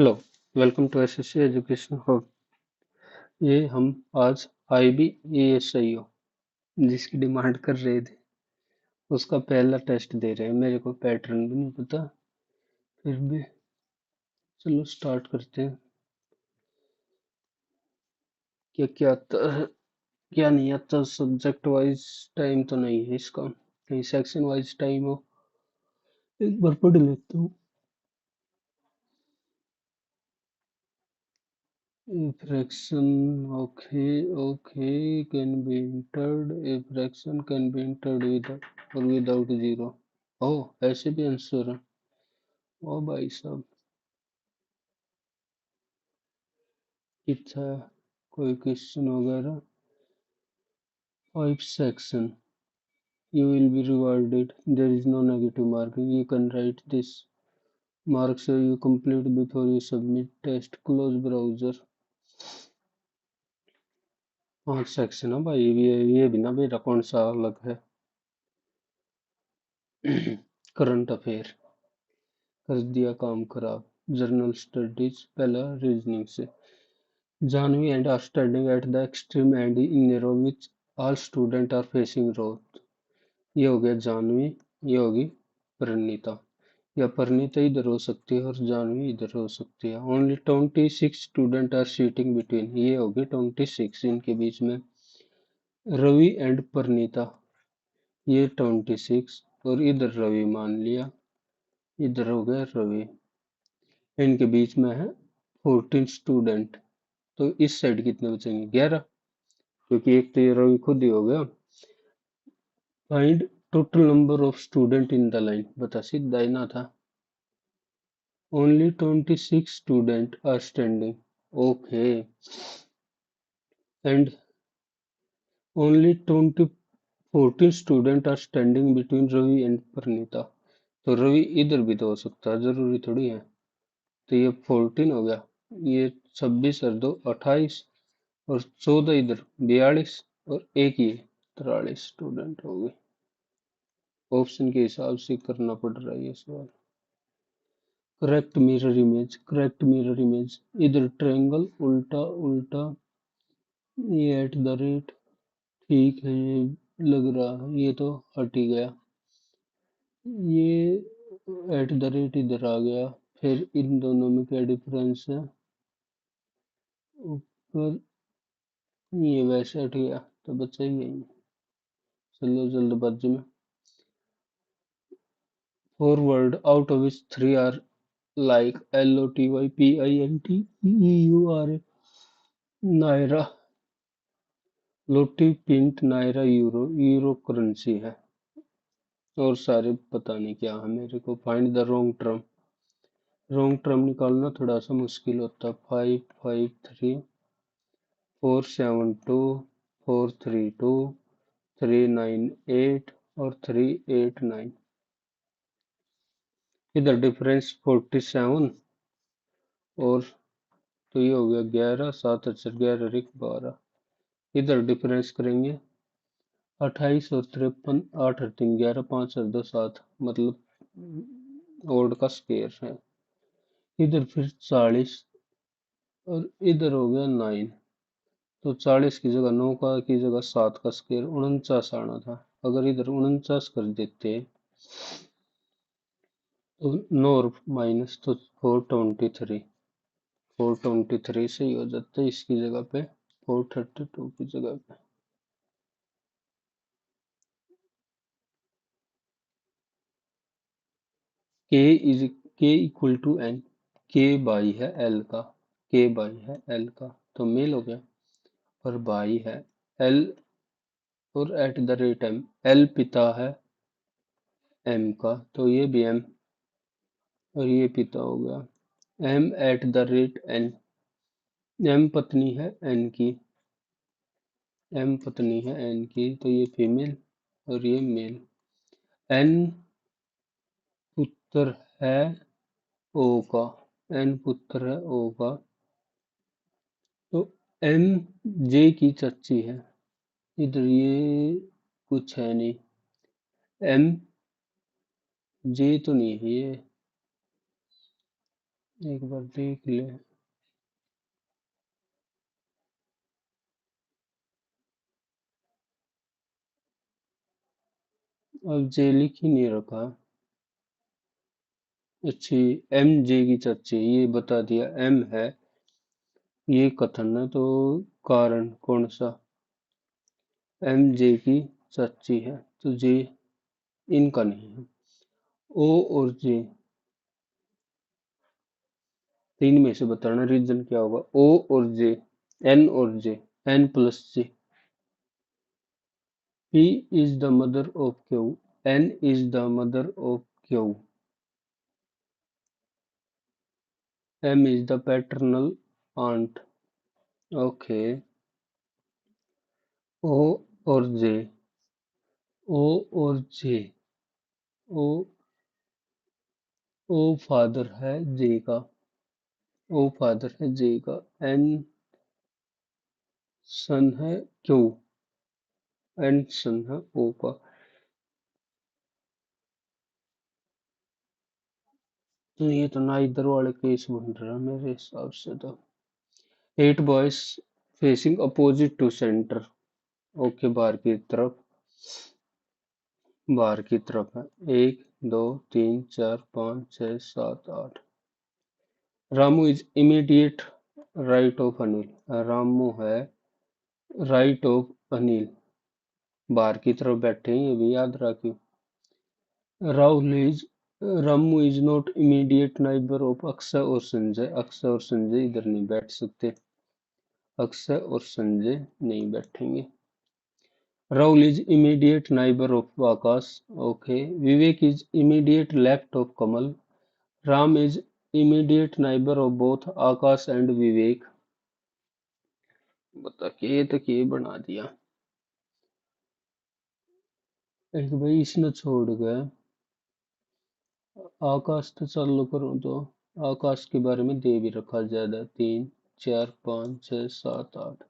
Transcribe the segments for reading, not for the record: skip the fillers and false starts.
Hello, welcome to SSC education hub. ये हम आज IBESIO जिसकी डिमांड कर रहे थे उसका पहला टेस्ट दे रहे हैं। मेरे को पैटर्न भी नहीं पता, फिर भी चलो स्टार्ट करते हैं। क्या क्या आता है, क्या नहीं आता। सब्जेक्ट वाइज टाइम तो नहीं है इसका, कहीं सेक्शन वाइज टाइम हो। एक बार पढ़ लेता हूँ। A fraction, okay, can be entered. A fraction can be entered with or without zero. Oh, ऐसे भी आंसर है। ओ भाई साहब, कितना कोई क्वेश्चन वगैरह। 5 section. You will be rewarded. There is no negative marking. You can write this. Marks you complete before you submit test. Close browser. 5 section है भाई। ये भी ना मेरा कौन सा अलग है। करंट अफेयर कर दिया काम खराब। जर्नल स्टडीज पहला रीजनिंग से। Janvi and are standing at the extreme end in a row which all students are facing road. ये हो गया जानवी, ये होगी परिणीता। या परिणीता इधर हो सकती है और जानवी इधर हो सकती है। Only 26 student are sitting between, ये होगी 26 इनके बीच में। रवि एंड परिणीता, ये 26 और इधर रवि मान लिया, इधर हो गया रवि। इनके बीच में है 14 स्टूडेंट। तो इस साइड कितने बचेंगे? 11, क्योंकि एक तो ये रवि खुद ही हो गया। Find total number of student in the line, बता सीधा ही ना था। Only 26 student are standing, okay, and only 14 student are standing between Ravi and Parinita. तो रवि इधर भी तो हो सकता है, जरूरी थोड़ी है। तो ये 14 हो गया, ये 26 और 2 28, और 14 इधर 42, और एक ये 43 स्टूडेंट हो गए। ऑप्शन के हिसाब से करना पड़ रहा है ये सवाल। करेक्ट मिरर इमेज, इधर ट्रायंगल उल्टा उल्टा, ये एट द रेट, ठीक है ये लग रहा है, ये तो हट ही गया। ये एट द रेट इधर आ गया। फिर इन दोनों में क्या डिफरेंस है? ऊपर ये वैसे हट गया, तो बचा ही यही। चलो जल्दबाजी में। Four word out of which three are like LOTYPINT naira. Loti, pint, naira euro, euro currency है। और सारे पता नहीं क्या है मेरे को। Find the wrong term, wrong term निकालना थोड़ा सा मुश्किल होता है। 553, 472, 432, 398 और 389। इधर डिफरेंस 47, और तो ये हो गया 11, 7 अच्छा 11 एक 12। इधर डिफरेंस करेंगे 28 और 53, 8 और 3 11, 5 और 2 7, मतलब ओड का स्केयर है। इधर फिर 40, और इधर हो गया 9। तो 40 की जगह 9 का की जगह 7 का स्केयर 49 आना था। अगर इधर 49 कर देते तो 9 और माइनस तो 423, 423 सही हो जाता है इसकी जगह पे, 432 की जगह पे। के इज के इक्वल टू एन, के बाई है एल का, के बाई है एल का, तो मेल हो गया। और बाई है एल, और at the rate M, L पिता है एम का, तो ये भी एम, और ये पिता हो गया। M at the rate N, M पत्नी है एन की, एम पत्नी है एन की, तो ये फीमेल और ये मेल। एन पुत्र है ओ का, एन पुत्र है ओ का, तो एम जे की चच्ची है। इधर ये कुछ है नहीं, एम जे तो नहीं है ये, एक बार देख ले। अब जे लिख ही नहीं रखा। अच्छी, एम जे की चाची ये बता दिया, एम है ये कथन है, तो कारण कौन सा? एम जे की चाची है, तो जे इनका नहीं है। ओ और जे, तीन में से बताना रीजन क्या होगा। ओ और जे, एन और J, N plus J. P is the mother of Q, N is the mother of Q, M is the paternal aunt. Okay. O और जे, ओ और जे, ओ, ओ फादर है जे का, ओ फादर है जे का, एन सन है क्यू, एन सन है ओ का। तो ये तो ना इधर वाले केस बन रहा है मेरे हिसाब से तो। Eight boys facing opposite to centre. Okay, बाहर की तरफ है। एक, दो, तीन, चार, पाँच, छः, सात, आठ। Ramu is immediate right of Anil, Ramu है राइट ऑफ अनिल, बाहर की तरफ बैठे हैं, ये भी याद रखियो। Rahul is, Ramu is not immediate neighbour of Akshay और संजय, अक्षय और संजय इधर नहीं बैठ सकते, अक्षय और संजय नहीं बैठेंगे। Rahul is immediate neighbour of Akash, okay. Vivek is immediate left of Kamal, Ram is immediate neighbour of both Akash and Vivek. बता के तो के बना दिया। एक भाई इसने छोड़ गया, आकाश तो चालू करूं तो आकाश के बारे में दे भी रखा ज्यादा, तीन, चार, पाँच, छः, सात, आठ।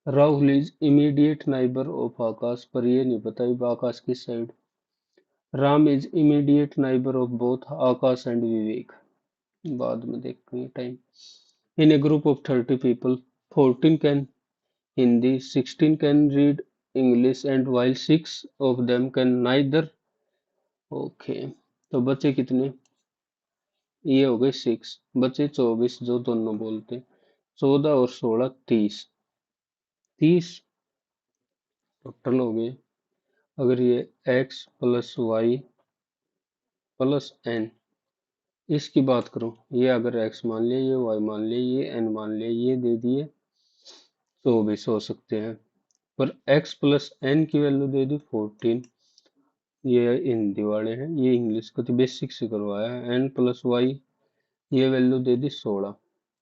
Rahul is immediate neighbour of Akash, पर ये नहीं पता अब आकाश की side. Ram is immediate neighbour of both Akash and Vivek, बाद में देखेंगे time. In a group of 30 people, 14 can Hindi, 16 can read English, and while 6 of them can neither। Okay, तो बचे कितने? ये हो गए 6, बचे 24 जो दोनों बोलते। 14 और 16, 30, 30 टोटल हो गए। अगर ये x plus Y plus N, इसकी बात करूं, ये अगर x मान लिया, ये y मान लिया, ये n मान लिया, ये दे दिए 24 हो सकते हैं। पर x प्लस एन की वैल्यू दे दी 14, ये हिंदी वाले हैं, ये इंग्लिश को तो बेसिक से करवाया है। एन प्लस वाई, ये वैल्यू दे दी 16,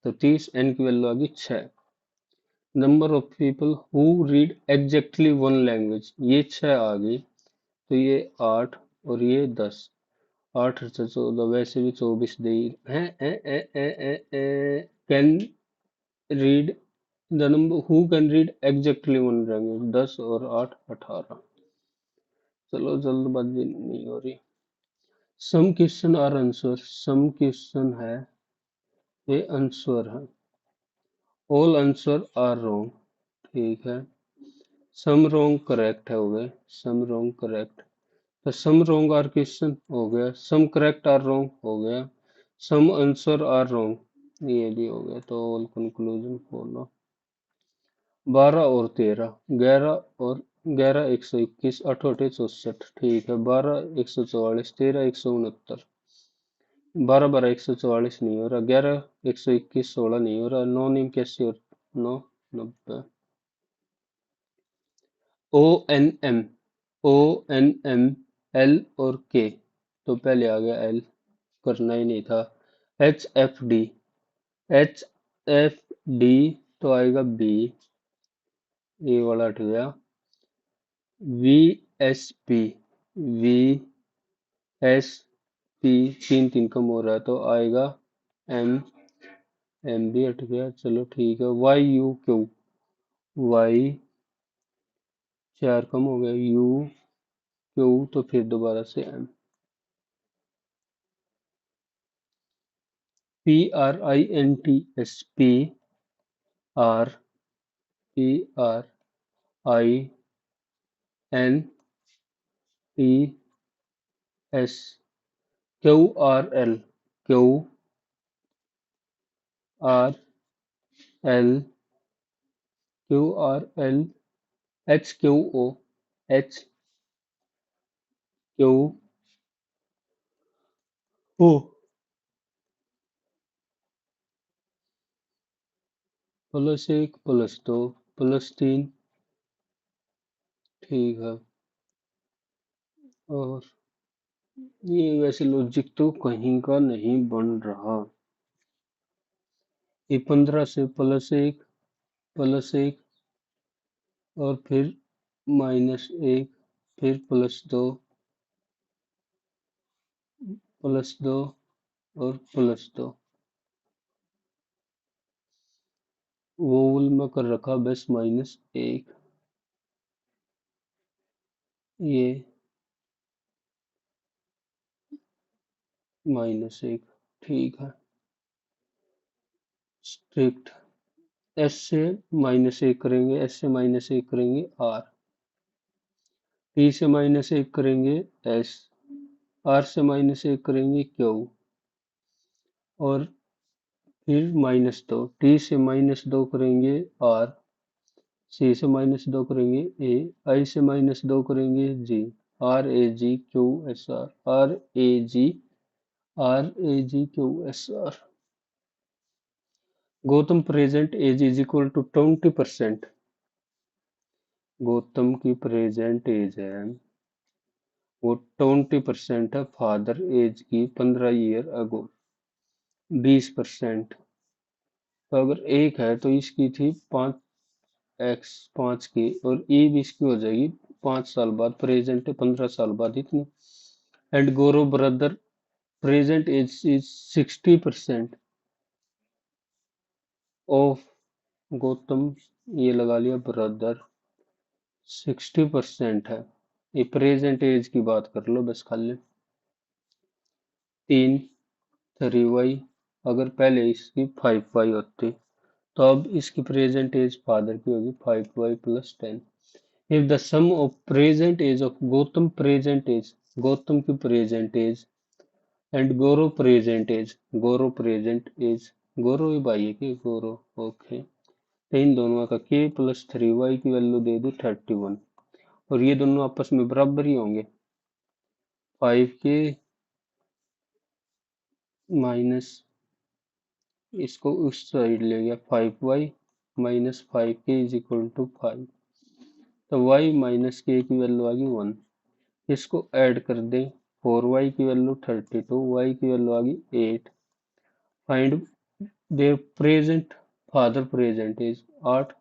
तो 30, एन की वैल्यू आ गई 6। Number of people who read exactly one language, ये 6 आ गई, तो ये 8 और ये 10, 8 से 14, वैसे भी 24 दे हैं। Can read the number who can read exactly one language, 10 और 8, 18। चलो जल्दबाजी नहीं हो रही। Some question are answer, some question है ये आंसर है, ऑल आंसर आर रॉन्ग, ठीक है। सम रॉन्ग करेक्ट है हो गए, सम रॉन्ग करेक्ट, तो सम रॉन्ग आर क्वेश्चन हो गया, सम करेक्ट आर रॉन्ग हो गया, सम आंसर आर रॉन्ग ये भी हो गया, तो ऑल कंक्लूजन फॉलो। 12 और 13, 11 और 11, 121, 8 8 64, ठीक है। 12 144, 13 169, 12 12 144 नहीं हो रहा, 11 121, 16 नहीं हो रहा, 9 9 कैसे हो, 9 90। O N M, O N M, L और के, तो पहले आ गया एल, करना ही नहीं था। H F D, H F D, तो आएगा बी, ए वाला हट गया। V S P, V S P, तीन तीन कम हो रहा है, तो आएगा एम, एम भी हट गया, चलो ठीक है। वाई यू क्यू, वाई चार कम हो गया, यू क्यू, तो फिर दोबारा से M. PRINTS QRL QRL QRL HQO +1 +2 +3 ठीक है। और ये वैसे लॉजिक तो कहीं का नहीं बन रहा। ये 15 से +1 और फिर -1 फिर +2 और +2 वोवल में कर रखा बस -1 ये -1 ठीक है। स्ट्रिक्ट एस से -1 करेंगे एस से -1 करेंगे आर टी से -1 करेंगे एस आर से -1 करेंगे क्यू और फिर -2 टी से -2 करेंगे आर सी से -2 करेंगे ए आई से -2 करेंगे G RAGQSR Gautam present age is equal to 20%। Gautam की प्रेजेंट एज है वो 20% है फादर एज की 15 ईयर अगो 20%। तो अगर एक है तो इसकी थी 5x 5 की और ई भी इसकी हो जाएगी 5 साल बाद प्रेजेंट है 15 साल बाद इतनी। And Gaurav brother present age is 60% of Gautam ये लगा लिया ब्रदर 60% है। ये प्रेजेंट एज की बात कर लो बस खाली। 3 3y अगर पहले इसकी 5y होती तो अब इसकी प्रेजेंट एज फादर की होगी 5y + 10। If the sum of present age of Gautam की present age and Gaurav present age Gaurav ही भाई है कि गौरव ओके। तो इन दोनों का k + 3y की वैल्यू दे दी 31 और ये दोनों आपस में बराबर ही होंगे। 5k माइनस इसको उस साइड ले गया 5y - 5k is equal to 5 तो y - k की वैल्यू आ गई 1। इसको ऐड कर दें 4y की वैल्यू 32 y की वैल्यू आ गई 8। Find there present father present is 8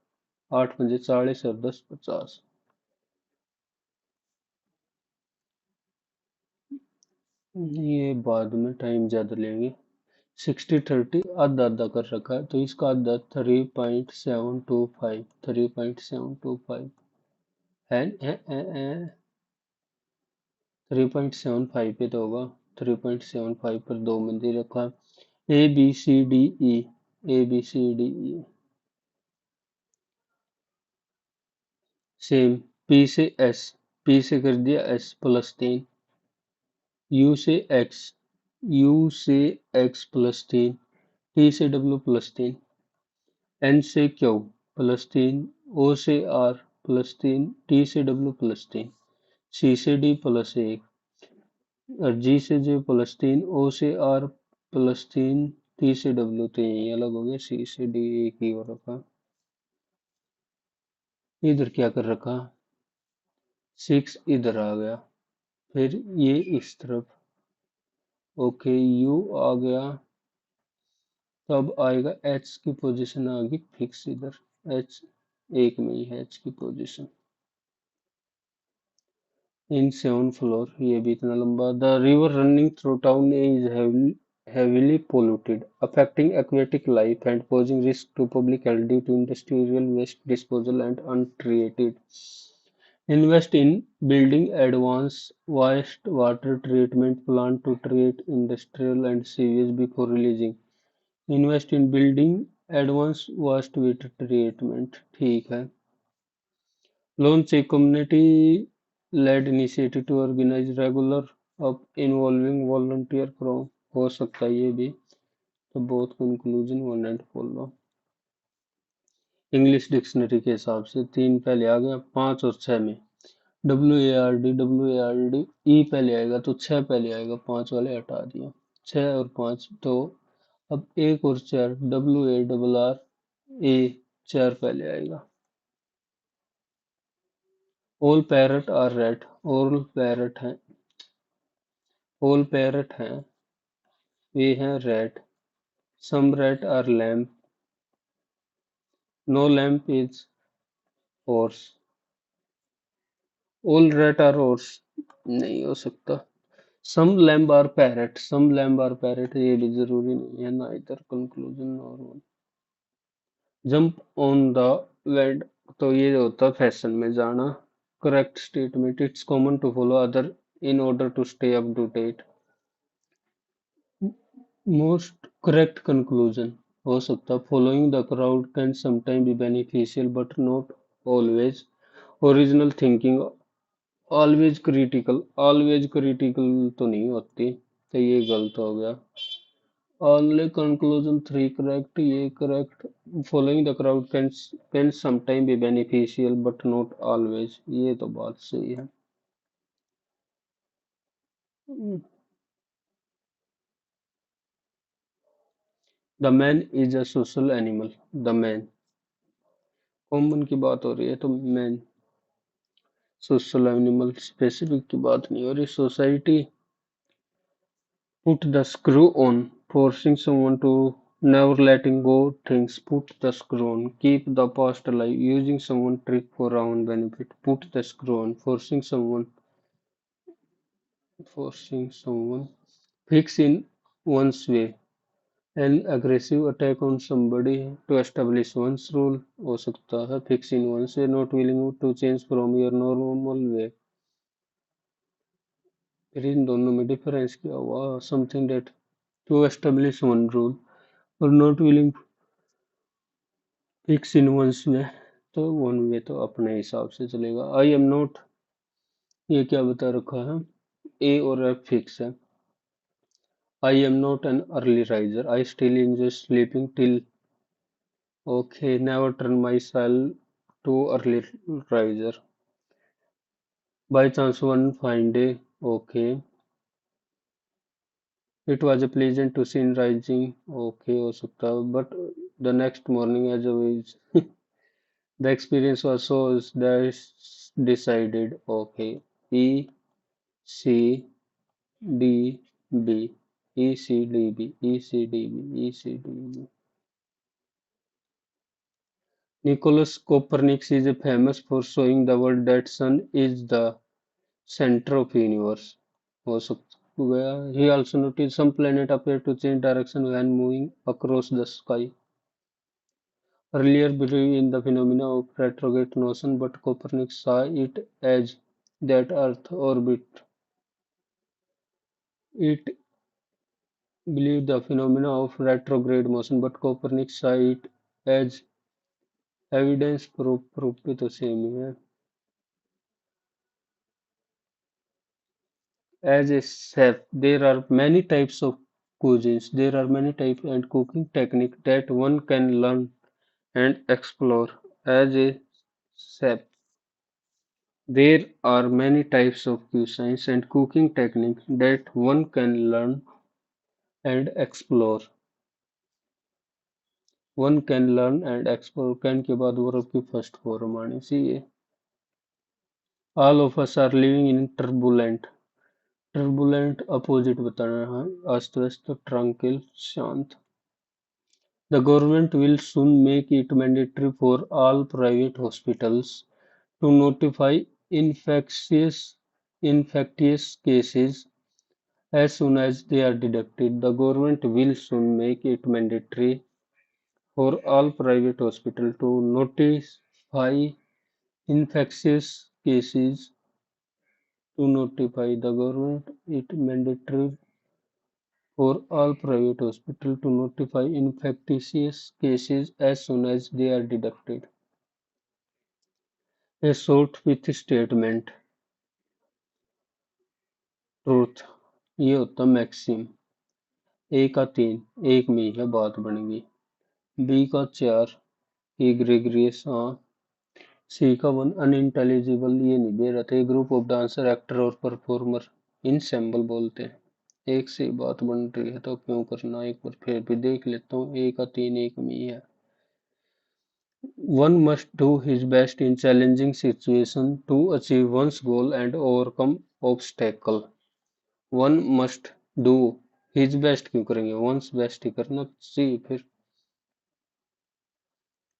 8 पंजे 40 और 10 50। ये बाद में टाइम ज्यादा लेंगे। 60 30 आधा आधा कर रखा है तो इसका आधा 3.725 है 3.75 पे तो होगा 3.75 पर 2 में दे रखा है A B C D E same P से कर दिया एस +3 यू से एक्स +3 टी से डब्ल्यू +3 एन से क्यू +3 ओ से आर +3 टी से डब्ल्यू +3 सी से डी +1 और जी से जे +3 ओ से आर +3 टी से डब्ल्यू तो यही अलग हो गया सी से डी एक ही हो रखा। इधर क्या कर रखा 6 इधर आ गया फिर ये इस तरफ ओके यू आ गया तब आएगा एच की पोजीशन आ गई फिक्स इधर एच एक में ही है एच की पोजीशन इन 7th फ्लोर ये भी इतना लंबा। The river running through town is heavily polluted, affecting aquatic life and posing risk to public health due to industrial waste disposal and untreated. Invest in building advanced wastewater treatment plant to treat industrial and sewage before releasing. Invest in building advance waste water treatment, ठीक है। Launch a community led initiative to organize regular up involving volunteer from, हो सकता है ये भी। तो both conclusion one and follow. English dictionary के हिसाब से तीन पहले आ गया, पांच और छह में W A R D E पहले आएगा तो छह पहले आएगा, पांच वाले हटा दिया। छह और पांच तो अब एक और चार WARR ए, चार पहले आएगा। All parrot are rat, all parrot हैं, ऑल पैरट हैं, वे हैं rat. Some rat are lamp, no lamp is horse. All rat are horse, नहीं हो सकता। Some lamb are parrot, some lamb are parrot, ये भी जरूरी नहीं है ना, इधर conclusion normal. Jump on the wade, तो ये होता है फैशन में जाना। Correct statement, it's common to follow other in order to stay up to date. Most correct conclusion हो सकता, following the crowd can sometime be beneficial but not always. Original thinking always critical तो नहीं होती, तो ये गलत हो गया। Only conclusion three correct, ये correct. Following the crowd can sometime be beneficial but not always. ये तो बात सही है। The man is a social animal. The man, common की बात हो रही है तो मैन सोशल एनिमल, स्पेसिफिक की बात नहीं हो रही। Society put the screw on, forcing someone to never letting go things. Put the screw on, keep the past alive, using someone trick for our own benefit. Put the screw on, forcing someone fix in one's way. An aggressive attack on somebody to establish one's rule, हो सकता है fix in one's way, not willing to change from your normal way। फिर इन दोनों में difference क्या हुआ? Something that to establish one rule और not willing fix in once में, तो वन वे तो अपने हिसाब से चलेगा। आई एम नॉट, ये क्या बता रखा है? ए और एफ फिक्स है। I am not an early riser, I still enjoy sleeping till, okay, never turn myself to early riser. By chance one fine day, okay, it was a pleasant to scene rising, okay हो सकता है, but the next morning as always the experience was so decided, okay, E C D B, ECDB, ECDB, ECDB. Nicholas Copernicus is famous for showing the world that sun is the center of universe. हो सकता, he also noticed some planet appear to change direction when moving across the sky. Earlier believed in the phenomena of retrograde motion, but Copernicus saw it as that Earth orbit. It believed the phenomena of retrograde motion, but Copernicus saw it as evidence proof भी तो same ही है। As a chef, there are many types of cuisines. There are many types and cooking technique that one can learn and explore. As a chef, there are many types of cuisines and cooking technique that one can learn and explore. One can learn and explore, can के बाद verb की first form आनी चाहिए। All of us are living in turbulent, turbulent opposite बताना है, अस्त व्यस्त, ट्रंकिल शांत। The government will soon make it mandatory for all private hospitals to notify infectious infectious cases as soon as they are detected. The government will soon make it mandatory for all private hospitals to notify infectious cases, to notify the government it mandatory for all private hospitals to notify infectious cases as soon as they are detected. A short with statement, truth, ये होता maxim. ए का 3, एक में ही है बात बन गई। B का 4, ई ग्रेगरियस, हाँ। सी का 1, अनइंटेलिजिबल, ये नहीं दे रहा था। ग्रुप ऑफ डांसर, एक्टर और परफॉर्मर इनसेम्बल बोलते हैं। एक से ही बात बन रही है तो क्यों करना, एक बार फिर भी देख लेता हूँ। ए का 3, एक में ही है। One must do his best in challenging situations to achieve one's goal and overcome obstacle. One must do his best क्यों करेंगे, one's best ही करना चाहिए फिर।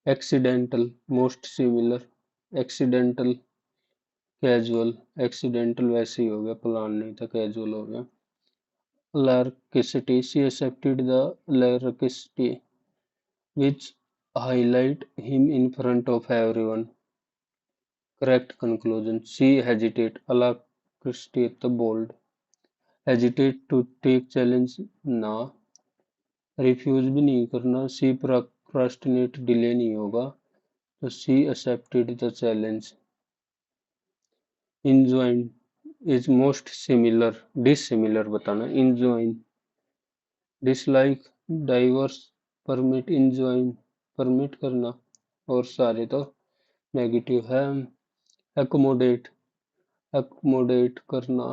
Accidental, most similar, accidental, casual, accidental वैसे ही हो गया, प्लान नहीं था, casual हो गया। Larkicity, she accepted the larkicity which highlight him in front of everyone. Correct conclusion. She hesitate, alacrity the bold. Hesitate to take challenge ना, refuse भी नहीं करना, सी procrastinate डिले नहीं होगा, तो सी accepted the challenge. Enjoin is most similar, dissimilar बताना, enjoin, dislike, diverse, permit, enjoin, permit करना, और सारे तो नेगेटिव है। accommodate, accommodate करना।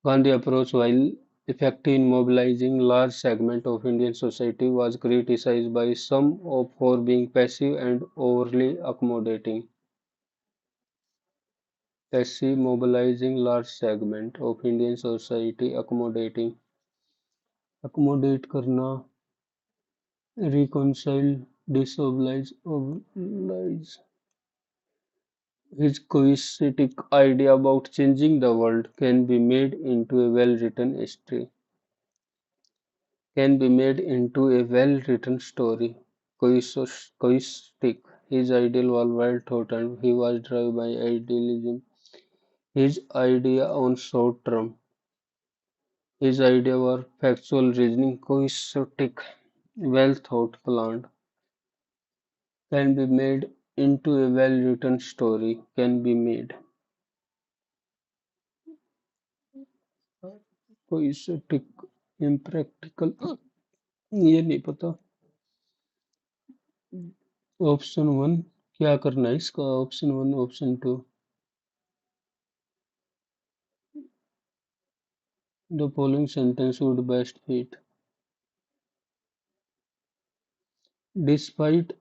Gandhi approach, while effective in mobilizing large segments of Indian society, was criticized by some for being passive and overly accommodating. Passive, mobilizing large segments of Indian society, accommodating, accommodate करना, reconcile, disoblige, oblige. His cohesive idea about changing the world can be made into a well-written history. Can be made into a well-written story. Coistic. His ideal was well thought and he was driven by idealism. His idea on short term. His idea were factual reasoning. Coistic. Well thought planned. Can be made into a well-written story. Can be made. Coistic. Impractical. ये नहीं पता। Option 1 क्या करना है इसका, option 1, option 2। The following sentence would best fit. Despite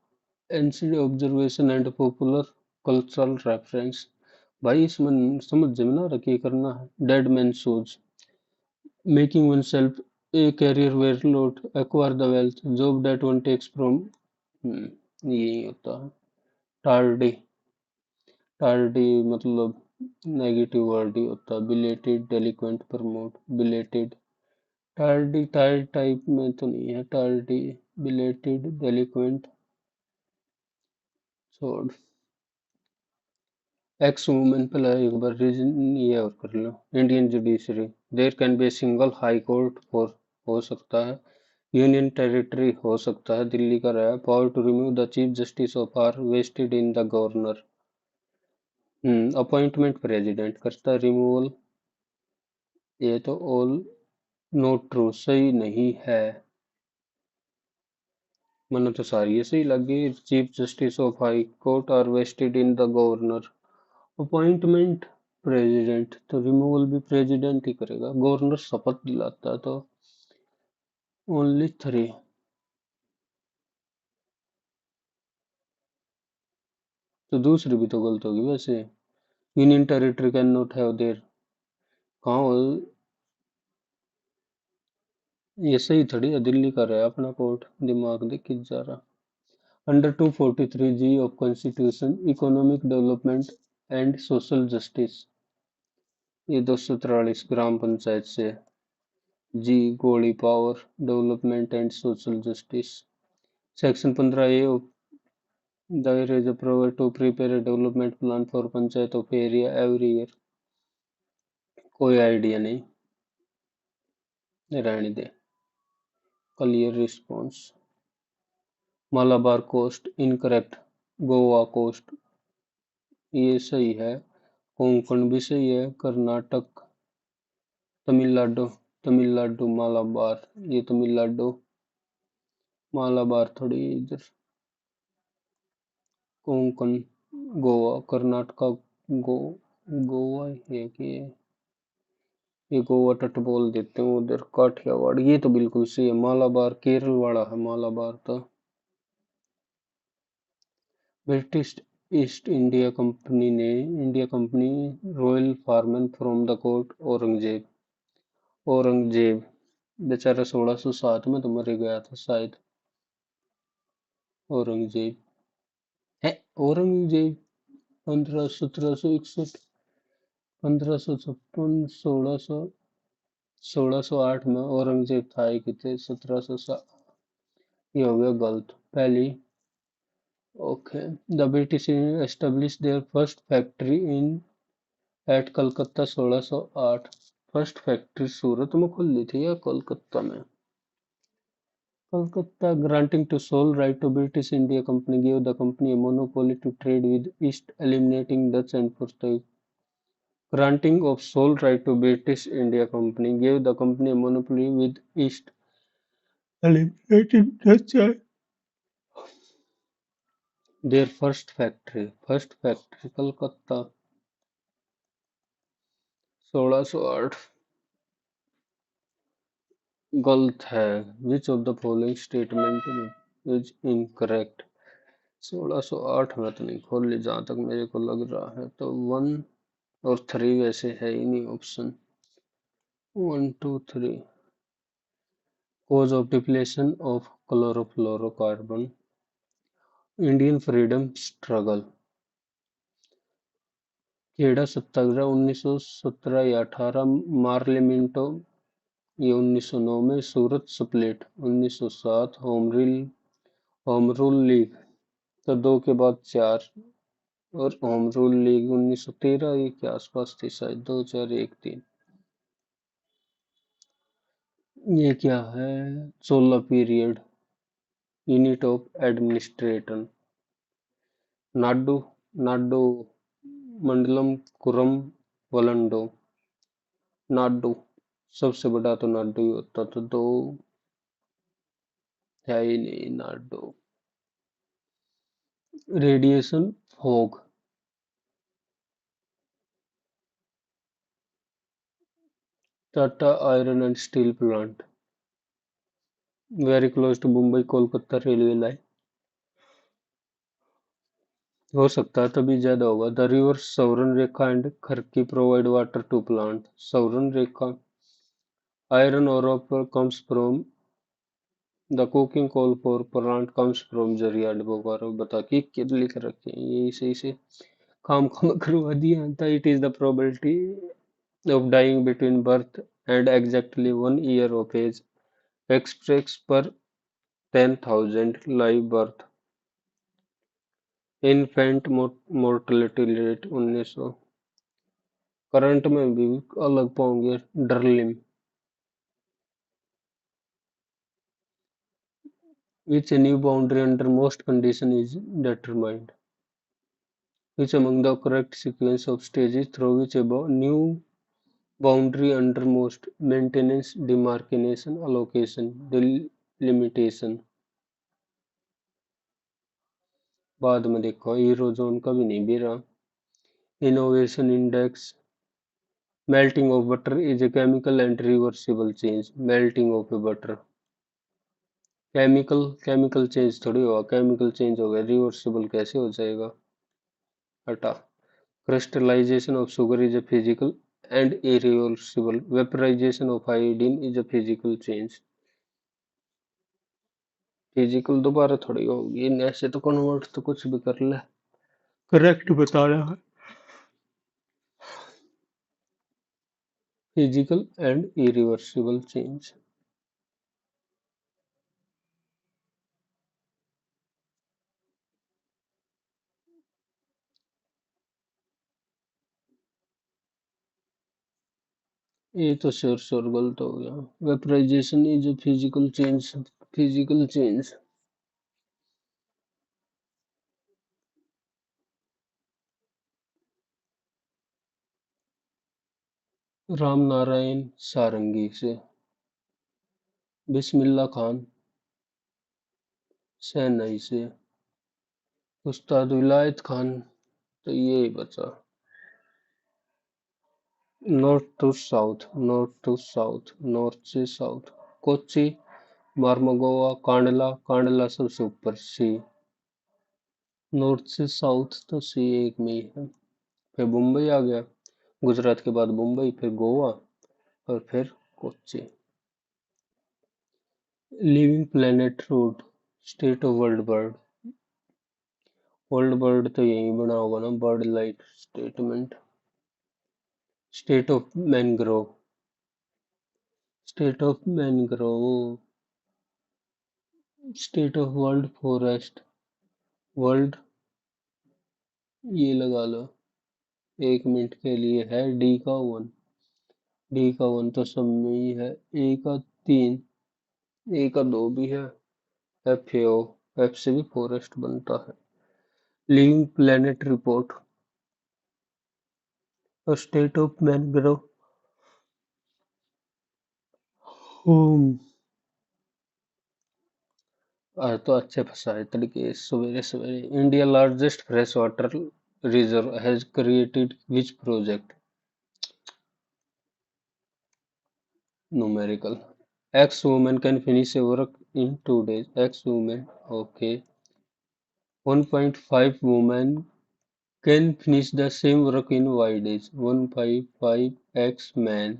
ancient observation and popular cultural reference, भाई इसमें समझ में ना रखिए करना है। Dead man shoes, making oneself a career where lot, acquire the wealth, job that one takes from, यही होता है। Tardy, tardy मतलब नेगेटिव वर्ड ही होता है। Belated, delinquent, promote, belated, tardy, tired type में तो नहीं है। tardy, belated, delinquent, छोड़। एक्स वुमेन पे एक बार रीजन ये और कर लो। Indian judiciary, there can be a single high court for, हो सकता है। यूनियन टेरिटरी हो सकता है, दिल्ली का रहा। Power to remove the chief justice of are vested in the governor. Appointment president करता है रिमूवल। ये तो ऑल नॉट ट्रू, सही नहीं है। मैंने तो सारी ये सही लगी। Chief justice of high court are vested in the governor. Appointment president तो रिमूवल भी प्रेसिडेंट ही करेगा, गवर्नर शपथ दिलाता है तो। ओनली 3। तो दूसरी भी तो गलत होगी वैसे। Union territory can not have their, कहाँ ये सही थोड़ी है, दिल्ली का रहा अपना कोर्ट, दिमाग देख किस जा रहा। Under 243 G of constitution, economic development and social justice, ये 243 ग्राम पंचायत से। जी गोली power, development and social justice. Section 15A of there is a proverb to prepare a development plan for panchayat of area every year। कोई idea नहीं। रहने दे। Clear response. Malabar coast incorrect. Goa coast ये सही है। कोंकण भी सही है। कर्नाटक, तमिलनाडु, तमिलनाडु मालाबार, ये तमिलनाडु, मालाबार थोड़ी इधर। कोंकण, गोवा, कर्नाटका, गो गोवा है कि ये गोवा तट बोल देते हैं उधर। काठियावाड़ ये तो बिल्कुल सही है। मालाबार केरल वाला है मालाबार तो। British East India Company royal farman from the court Aurangzeb. Aurangzeb बेचारा 1607 में तो मर गया था शायद। औरंगजेब है। औरंगजेब 1761, 1556, 1608 में औरंगजेब था ही कितने 1707। ये हो गया गलत पहली। Okay. The British establish their first factory in at Calcutta 1608। First factory Surat में खुल ली थी या कोलकाता में? Kolkata, granting to sole right to British India Company, gave the company a monopoly to trade with East, eliminating Dutch and Portuguese. Granting of sole right to British India Company gave the company a monopoly with East, eliminating Dutch and their first factory Calcutta 1608। गलत है। Which of the following statement is incorrect? 1608 में तो नहीं खोल ली जहां तक मेरे को लग रहा है, तो 1 और 3 वैसे है ही नहीं option. 1 2 3। Cause of depletion of chlorofluorocarbon. Indian freedom struggle. Kheda Satyagraha 1917 या 18। मार्लिमेंटो ये 1909 में। Surat split 1907। Home rule league तो 2 के बाद 4। और होम रूल लीग 1913 के आसपास थी शायद, 2001-3। ये क्या है? Chola period. Unit of administration. Nadu, Nadu Mandalam Kurram वलंडो। नाडु सबसे बड़ा तो नाडु ही होता, तो 2 है ही नहीं Nadu. Radiation fog. Tata iron and steel plant very close to Mumbai Kolkata railway line. हो सकता है तभी ज्यादा होगा। The river Subarnarekha and Kharkai provide water to plant. Subarnarekha iron और comes from the cooking coal for plant comes from जरिया बोकारो। बता कि लिख रखे हैं ये सही से काम काम करवा दिया था। It is the probability of dying between birth and exactly 1 year of age expressed per 10,000 live birth। infant mortality rate 1900। Current में भी अलग पाओगे। डरलिम। which a new boundary under most condition is determined। which among the correct sequence of stages through which a new boundary under most maintenance demarcation allocation delimitation। बाद में देखो eurozone का भी नहीं भी रहा। Innovation index. melting of butter is a chemical and reversible change। melting of a butter chemical change थोड़ी होगा। केमिकल चेंज हो गया, रिवर्सिबल कैसे हो जाएगा? हटा। Crystallization of sugar is a physical and irreversible। Vaporization of iodine is a physical change। Physical दोबारा थोड़ी होगी, ऐसे तो कन्वर्ट तो कुछ भी कर ले। करेक्ट बता रहा है। Physical and irreversible change. ये तो श्योर श्योर गलत हो गया। Vaporization is a physical change. Physical change. Ram Narayan sarangi से। बिस्मिल्लाह खान शहनाई से। उस्ताद विलायत खान। तो ये बचा। North to south, north to south, north से साउथ। कोच्चि, मार्मगोवा, कांडला, कांडला सबसे ऊपर सी। नॉर्थ से साउथ तो सी एक में ही है। फिर मुंबई आ गया। गुजरात के बाद मुंबई, फिर गोवा, और फिर Kochi. Living planet route. State of world bird. World bird तो यही बना होगा ना, bird life statement. State of mangrove. State of mangrove. State of world forest. World, ये लगा लो, 1 मिनट के लिए है डी का 1। डी का 1 तो सब में ही है। ए का 3। ए का 2 भी है। F A O. एफ से भी फॉरेस्ट बनता है। Living planet report. State of mangrove. Home. आज तो अच्छे फंसाए तड़के सवेरे सवेरे। India largest fresh water reserve has created which project. Numerical. X woman can finish a work in 2 days. X woman. Okay. 1.5 women can finish the same work in Y days. 1.5 X man,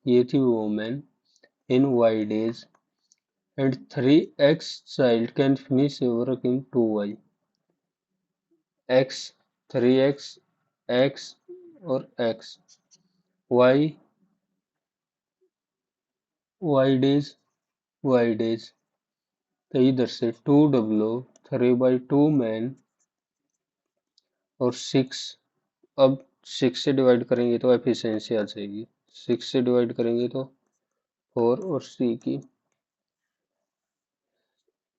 ये थी woman, in Y days. And 3X child can finish a work in 2Y. X, 3X, X और X. Y, Y days, Y days. तो इधर से 2W, 3/2 man और 6। अब 6 से divide करेंगे तो एफिशिएंसी आ जाएगी। 6 से डिवाइड करेंगे तो 4 और सी की।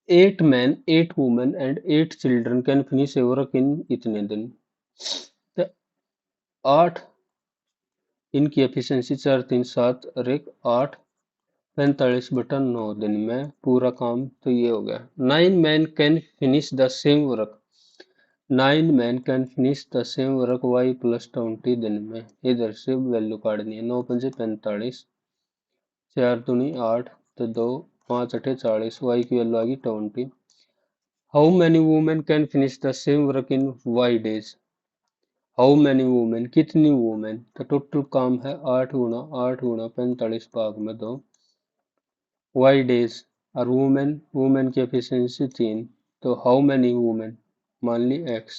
8 men, 8 women and 8 children can finish A work in इतने दिन। तो 8, इनकी एफिशिएंसी 4 3 7 और एक 8, 45/9 दिन में पूरा काम तो ये हो गया। 9 men can finish the same work. 9 men can finish the same work Y +20 दिन में। इधर से वैल्यू काटनी है। 9 पंजे 45, 4 दूनी 8, तो 2, 5 अठे 40, वाई की वैल्यू आ गई 20। How many women can finish the same work in Y days. How many women, कितनी वुमेन, तो टोटल काम है 8 गुना 45 भाग में 2। वाई डेज और वुमेन, वुमेन की एफिशिएंसी 3, तो हाउ मैनी वुमेन, मान ली एक्स।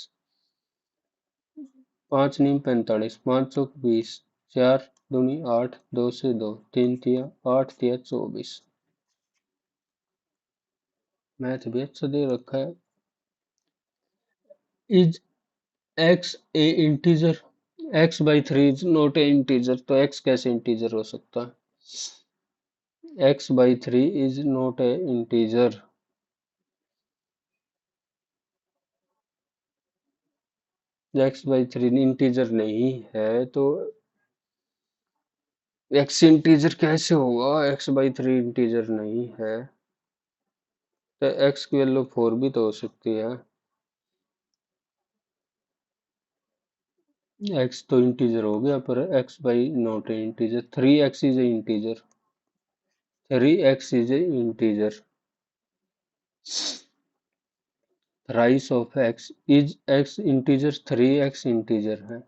5 नीम 45, 5 चौक 20, 4 दूनी 8, 2 से 2, 3 तिया 8 तिया 24। मैथ भी अच्छा दे रखा है। Is x a integer. x/3 is not a integer, तो x कैसे इंटीजर हो सकता है। x/3 is not a integer. x/3 integer नहीं है तो x इंटीजर कैसे होगा। x/3 इंटीजर नहीं है तो x की वैल्यू 4 भी तो हो सकती है। x तो इंटीजर हो गया पर x/ not a integer. 3x is a integer. 3x is a integer. Thrice of x is x integer. 3x integer है।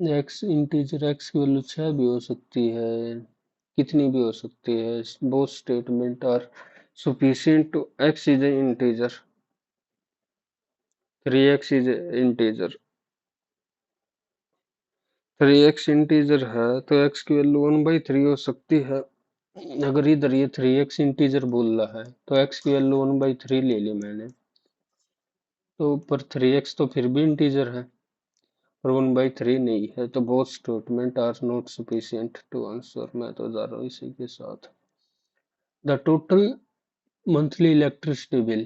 x इंटीजर, x की वैल्यू 6 भी हो सकती है, कितनी भी हो सकती है। Both statement are sufficient to x is an integer। 3x is an integer। 3x integer है तो x की वैल्यू 1/3 हो सकती है। अगर इधर ये 3x इंटीजर बोल रहा है तो x की वैल्यू 1/3 ले ली मैंने, तो पर 3x तो फिर भी इंटीजर है और 1/3 नहीं है, तो both statement are not sufficient to answer. मैं तो जा रहा हूँ इसी के साथ। The total monthly electricity bill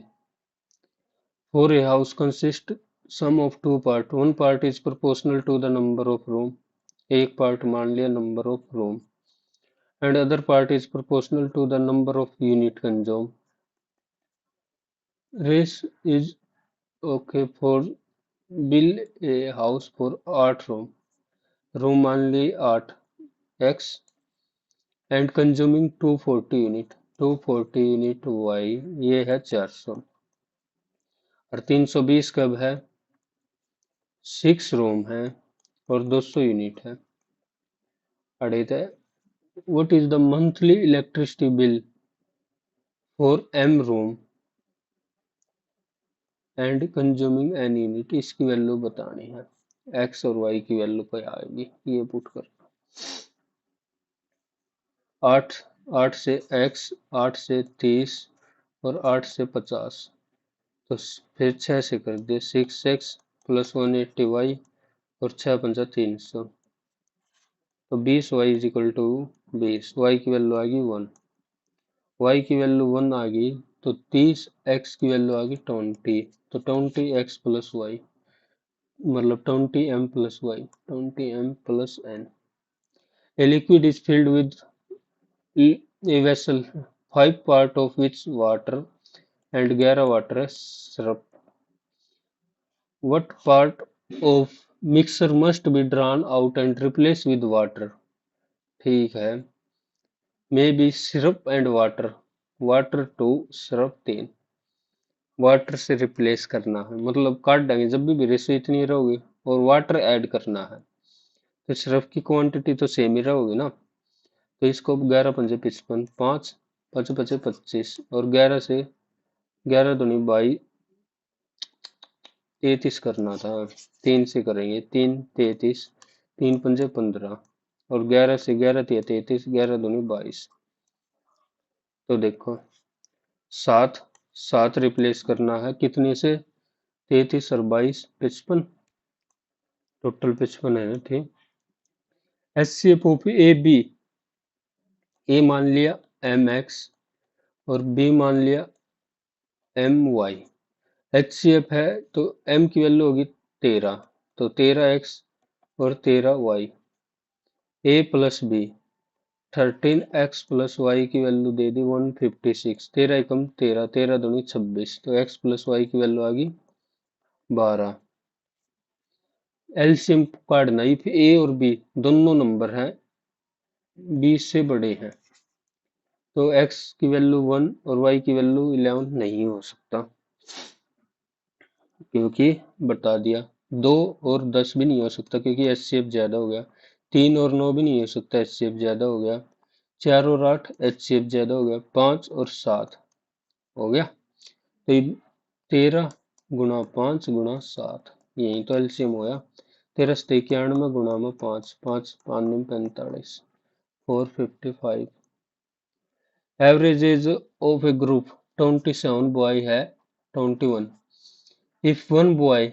for a house consists sum of two parts. One part is proportional to the number of room, एक part मान लिया number of room, and other part is proportional to the number of unit consumed. Race is okay for bill a house for 8 room, room मान ली 8 x and consuming 240 unit, 240 unit y, ये है 400 और 320 कब है, 6 room है और 200 unit है। अड़ेत है what is the monthly electricity bill for m room and consuming n unit, इसकी वैल्यू बतानी है, x और y की वैल्यू क्या आएगी ये पुट कर। 8 8 से x, 8 से 30 और 8 से 50, तो फिर 6 से कर दे, 6x प्लस 180y और 6 पंजा 300, तो 20y is equal to 20, y की वैल्यू आ गई 1, y की वैल्यू 1 आ गई, तो 30, x की वैल्यू आ गई 20, तो 20x प्लस वाई, मतलब 20m plus Y, 20m plus n। A liquid is filled with a vessel, 5 part of which water and 11 water syrup. What part of mixture must be drawn out and replaced with water? ठीक है, may be syrup and water, water 2 syrup 3, water से replace करना है, मतलब काट देंगे जब भी रेशो इतनी रहोगी और वाटर ऐड करना है, तो सिरप की क्वांटिटी तो सेम ही रहोगी ना, तो इसको 11 पंजे 55, 5 5 पचे 25 और 11 से 11 दूनी 22, 33 करना था, 3 से करेंगे, 3 33, 3 पंजे 15 और 11 से 11 33, 11 दूनी 22, तो देखो 7 7 रिप्लेस करना है कितने से, 33 और 22 55, टोटल 55 है, ठीक। H C F of A B, A मान लिया एम एक्स और बी मान लिया M Y, H C F है तो एम की वैल्यू होगी 13, तो 13x और 13y, A plus B 13x plus Y की वैल्यू दे दी 156, 13 एकम 13, 13 दूनी 26, तो x प्लस वाई की वैल्यू आ गई 12। एलसीएम काटना, इफ ए और बी दोनों नंबर हैं 20 से बड़े हैं, तो x की वैल्यू 1 और y की वैल्यू 11 नहीं हो सकता, क्योंकि बता दिया। 2 और 10 भी नहीं हो सकता क्योंकि एचसीएफ ज्यादा हो गया, 3 और 9 भी नहीं हो सकता, एचसीएफ ज्यादा हो गया, 4 और 8 एचसीएफ ज्यादा हो गया, 5 और 7 हो गया, तो 13 गुणा 5 गुणा 7, यही तो एलसीएम होया, 13 सते 91 गुणा में 5, 5 5 में 45, 455। Average age of A group 27, boy है 21, इफ वन बॉय,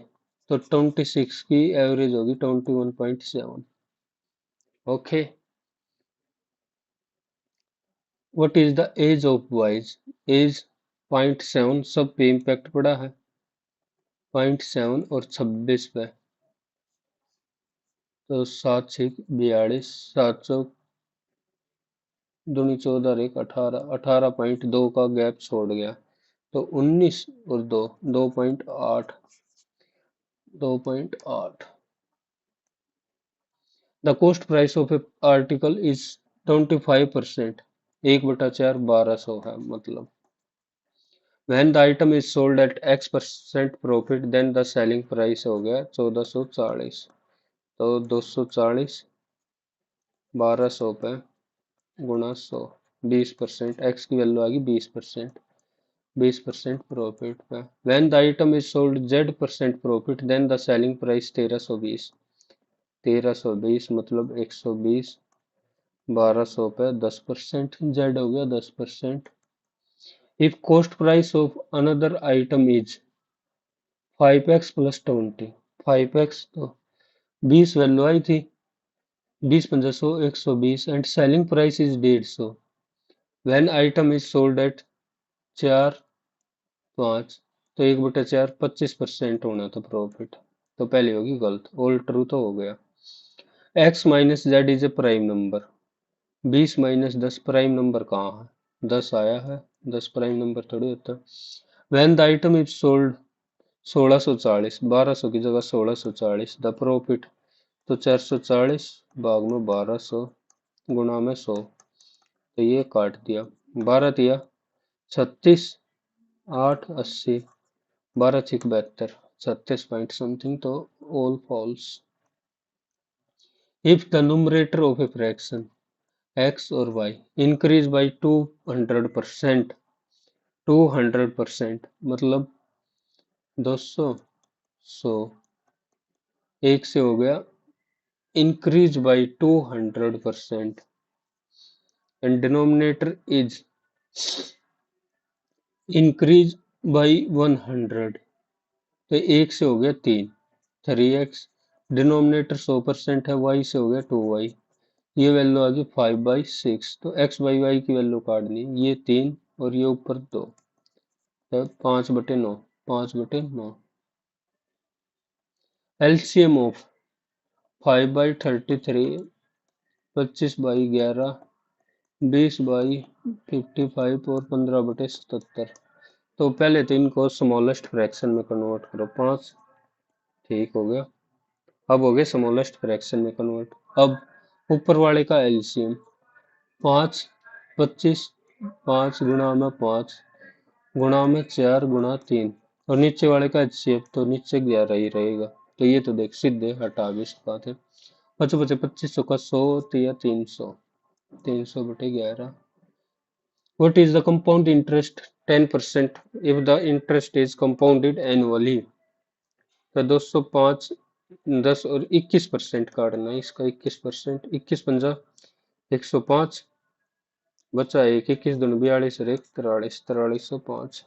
तो 26 की एवरेज होगी 21.7। Okay, what is the age of boys, age 0.7, सब पे इम्पैक्ट पड़ा है, 0.7 और 26 पे, तो 7 6 42, 700 दूनी 14 और 1 18, 18.2 का गैप छोड़ गया, तो 19 और 2 2.8, 2.8। The cost price of A article is 25%, 1/4 1200 है, मतलब when the item is sold at x% profit then the selling price हो गया 1440, तो 240 1200 पे गुणा 100, 20%, x की वैल्यू आ गई 20%, 20% प्रॉफिट पे, when the item is sold z% profit then the selling price 1320, 1320 मतलब 120 1200 पे 10%, जेड हो गया 10%। If cost price of another item is 5x plus 20, 5x तो 20 वैल्यू आई थी, 20 पंजा 100, 120 and selling price is 150, when item is sold at 4 5, तो 1/4 25% होना था प्रॉफिट, तो पहले होगी गलत, ऑल ट्रू तो हो गया। x minus Z is a prime number, 20 minus 10 prime number कहाँ है, 10 आया है, 10 प्राइम नंबर थोड़ी होता। When the item is sold 1640, 1200 की जगह 1640, द प्रॉफिट तो 440 भाग में 1200 गुणा में 100, तो ये काट दिया, 12 दिया 36, 8 80, 12 6 72, 36 पॉइंट समथिंग, तो all falls. If the numerator of a fraction x और y इंक्रीज बाई 200%, 200% मतलब 200, 100, एक से हो गया increase by 200% and denominator is increase by 100, तो एक से हो गया 3, 3x, डिनोमिनेटर 100% है, y से हो गया 2y, ये वैल्यू आ गई 5/6, तो x बाई वाई की वैल्यू काटनी, ये 3 और ये ऊपर 2, तो 5/9, 5/9। एलसीएम ऑफ 5/33, 25/11, 20/55 और 15/77, तो पहले तो इनको स्मॉलेस्ट फ्रैक्शन में कन्वर्ट करो, 5, ठीक हो गया, अब हो गए स्मॉलेस्ट फ्रैक्शन में कन्वर्ट। अब ऊपर वाले का एलसीएम 5, 25, 5 गुणा में 5 गुणा में 4 गुणा 3, और नीचे वाले का एचसीएफ तो नीचे 11 ही रहेगा, तो ये तो देख सीधे हटा भी सकते थे। 25 2500 का 100 तो या 300, 300/11। What is the compound interest 10% if the interest is compounded annually? तो 205, 10 और 21% काटना है इसका, 21%, 21 पंजा 105, बचा एक, 21 दूनी 42 और 1 43, 4305।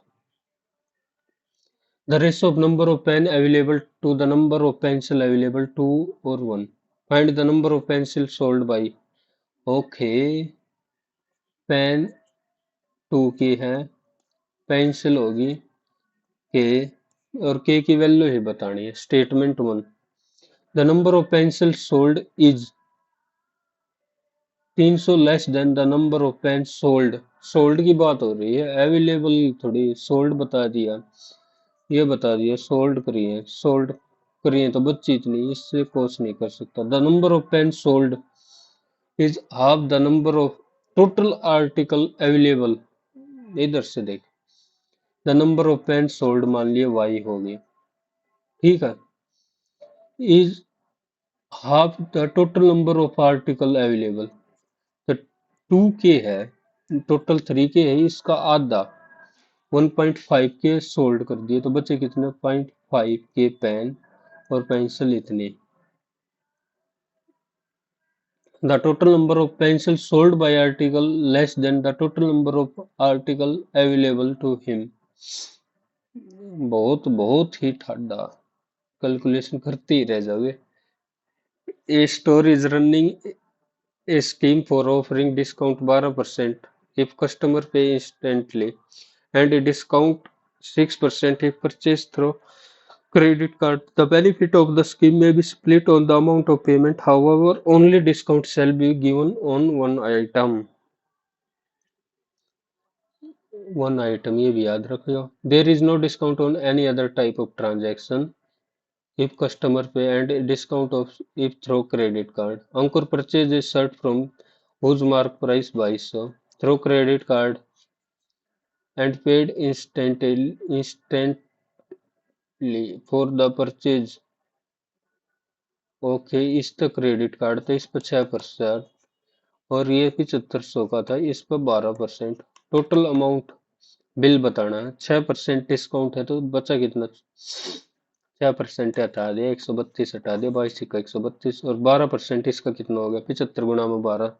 The ratio of number of pen available to the number of pencil available, 2 or 1. Find the number of pencils sold by. Okay, pen 2 की है, पेंसिल होगी के, और के की वैल्यू ही बतानी है। Statement 1, the number of pencil sold is 300 less than the number of pen sold, sold की बात हो रही है, अवेलेबल थोड़ी, सोल्ड बता दिया, ये बता दिया सोल्ड करिए, सोल्ड करिए तो बच्ची इतनी, इससे कोस नहीं कर सकता। The number of pen sold is half the number of total article available, इधर से देख, the number of pen sold मान लिए वाई होगी, ठीक है, is half the total number of article available, तो 2 के है, टोटल 3 के है, इसका आधा 1.5 के सोल्ड कर दिए, तो बचे कितने, 0.5 के पेन और पेंसिल इतने। The total number of pencils sold by article less than the total number of article available to him. बहुत बहुत ही ठाडा, कैलकुलेशन करते ही रह जाओगे। A store is running a scheme for offering discount 12% if customer pay instantly and a discount 6% if purchased through credit card. The benefit of the scheme may be split on the amount of payment. However, only discount shall be given on one item. One item, ये भी याद रखियो। There is no discount on any other type of transaction if customer pay and a discount of if through credit card. Ankur purchased a shirt from whose mark price 2200 through credit card and paid instantly for the purchase. Okay, इस तो credit card था, इस पर 6%, और ये 7500 का था, इस पर 12%। टोटल अमाउंट बिल बताना है, 6% डिस्काउंट है तो बचा कितना, 6% हटा दिया, 132 हटा दिया, 22 का 132, और 12% इसका कितना हो गया, 75 गुणा में 12,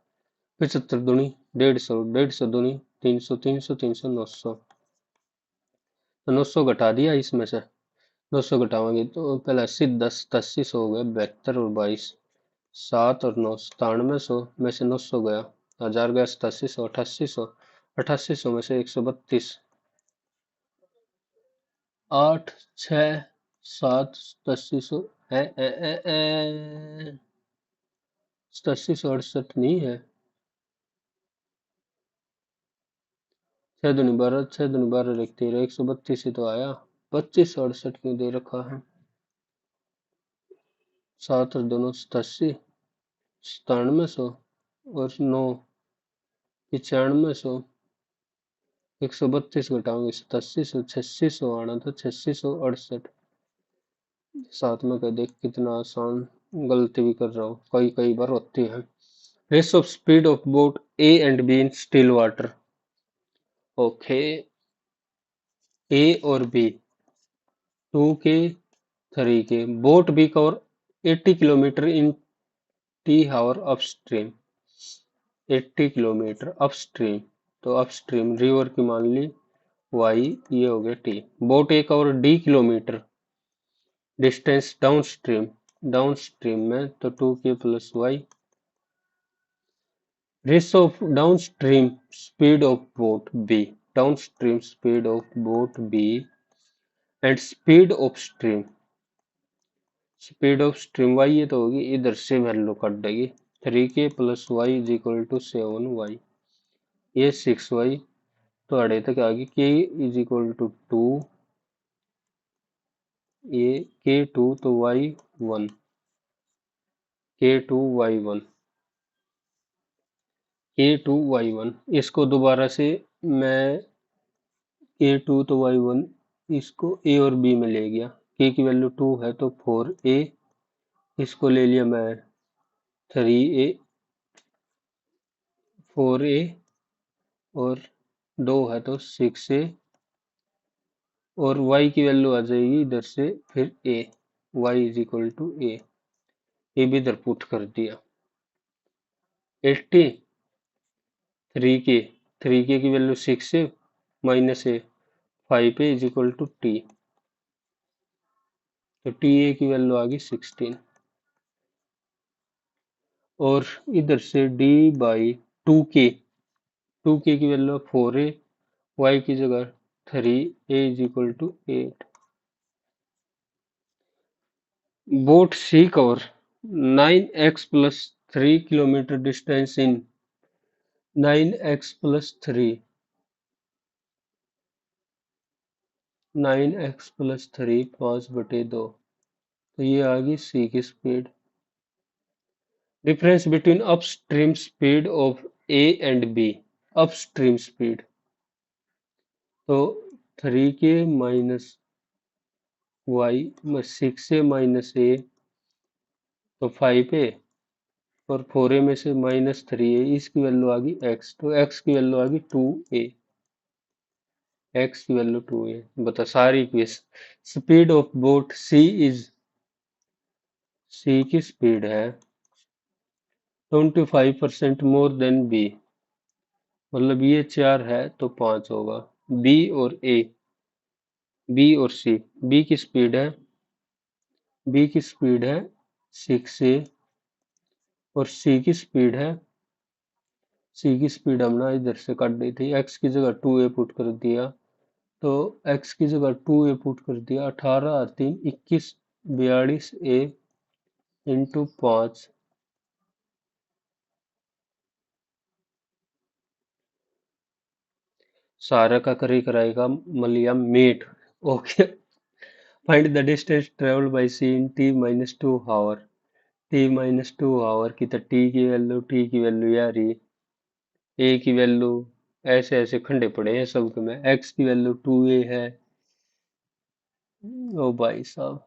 75 दूनी 150, 150 दूनी 300, 300, 300, 900। तो 900 घटा दिया इसमें से। 900 घटाओगे तो पहले 80, 10, 80 हो गया, 72 और 22, 7 और 9, 9700 में से 900 गया, 1000 गया, 8700, 8800, 8800 में से 132, 8, 6, 7, 8700 8768 नहीं है। 6 दूनी 12, 6 दूनी 12, 13, 132 ही तो आया। 2568 क्यों दे रखा है? 7 और दोनों 87, 9700 और 9, 9500, 132 घटाओगे 8700, 8600 आना था, 8668। साथ में कह देख कितना आसान, गलती भी कर रहा हूँ, कई कई बार होती है। Race of speed of boat A and B in still water. Okay, A और बी, 2 के 3 के, boat B cover 80 kilometre in T hour upstream, 80 kilometre upstream, तो अपस्ट्रीम रिवर की मान ली वाई, ये हो गया T. Boat A cover D kilometre distance downstream, downstream में तो 2 के plus Y. Race of downstream speed of boat B, downstream speed of boat B and speed of stream, speed of stream Y, ये तो होगी, इधर से value cut देगी, 3 के plus Y is equal to 7 Y, ये 6 वाई, तो अड़े तक आ गई, के इज इक्वल टू 2, ये के 2 तो वाई 1, के 2 वाई 1, के 2 वाई 1, इसको दोबारा से मैं के 2 तो वाई 1, इसको ए और बी में ले गया, के की वैल्यू 2 है तो 4 ए, इसको ले लिया मैं 3 ए, 4 ए और 2 है तो 6 ए, और y की वैल्यू आ जाएगी इधर से फिर a, y is equal to a, ये भी इधर पुट कर दिया। 80, 3 के, 3 के की वैल्यू 6 है minus A, 5 A is equal to T, तो टी ए की वैल्यू आ गई 16, और इधर से d बाई 2 के, 2 के की वैल्यू 4 ए, y की जगह 3 a is equal to 8। Boat C cover 9x plus 3 kilometre distance in 9x plus 3, 9x plus 3, 5/2, तो ये आ गई सी की speed. Difference between upstream speed of A and B, upstream speed, तो 3 के minus y, 6 a minus a तो 5 ए, और 4 ए में से -3 ए, इसकी वैल्यू आ गई एक्स, तो एक्स की वैल्यू आ गई 2 ए, एक्स की वैल्यू 2 ए। बता सारी quiz, speed of boat C is, C की स्पीड है 25% मोर देन बी, मतलब ये 4 है तो 5 होगा, बी और ए, बी और सी, बी की स्पीड है 6 ए, और सी की स्पीड हमने इधर से काट दी थी, एक्स की जगह 2 ए पुट कर दिया, तो एक्स की जगह 2 ए पुट कर दिया, 18 और 3 21, 42 ए इंटू 5, सारा का करी कराएगा मलिया मेट। Okay, find the distance travel by C in t-2 hour, t-2 hour की, तो टी की वैल्यू यार, ए की वैल्यू ऐसे ऐसे खंडे पड़े हैं सबके में, एक्स की वैल्यू 2 ए है। ओ भाई साहब,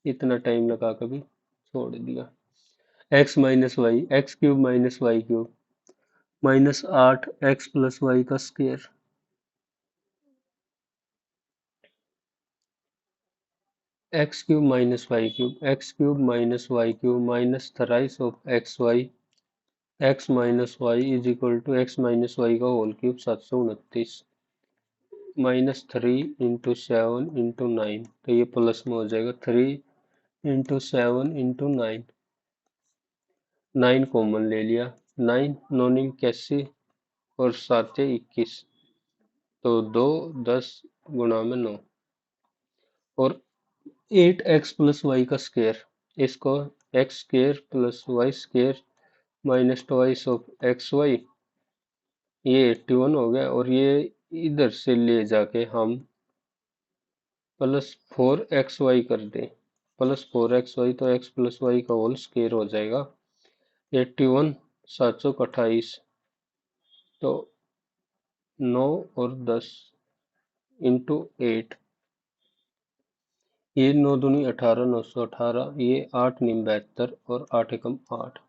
इतना टाइम लगा कभी छोड़ दिया। X minus y, x³ minus y -8 x plus Y का square, x³ minus y x³ minus y minus thrice of x y x minus y is equal to x minus y का whole cube 729 -3 × 7 × 9, तो ये plus में हो जाएगा 3 × 7 × 9, 9 common ले लिया, 9 9 81 और 7 21, तो 2 10 गुणा में 9 और 8x प्लस वाई का स्क्वायर, इसको X square plus Y square minus twice of x Y, ये 81 हो गया और ये इधर से ले जाके हम +4xy कर दें, +4xy, तो x प्लस वाई का होल स्क्वायर हो जाएगा 81 728, तो 9 और 10 इंटू 8, ये 9 दूनी 18 918, ये 8 नीम 72 और 8 एकम 8,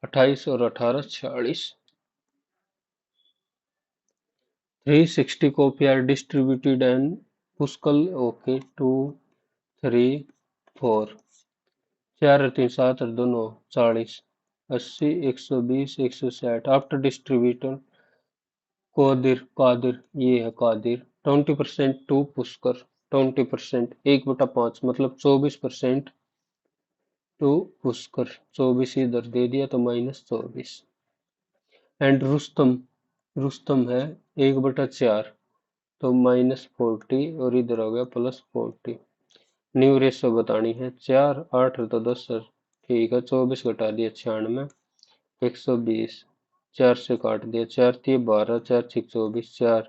28 और 18 46, 360 copy are distributed and Pushkal okay 2 3 4, 4 और 3 7 और 2 9 40, 80 120 160, आफ्टर डिस्ट्रीब्यूटर कादिर, ये है कादिर, 20% टू पुष्कर, 20% 1/5 मतलब 24% टू पुष्कर, 24 इधर दे दिया तो -24, एंड रुस्तम, रुस्तम है 1/4, तो -40 और इधर हो गया +40, न्यू रेशो बतानी है, 4 8 तो 10 ठीक है, 24 घटा दिया 96, 120, 4 से काट दिया, 4 3 12, 4 6 24, 4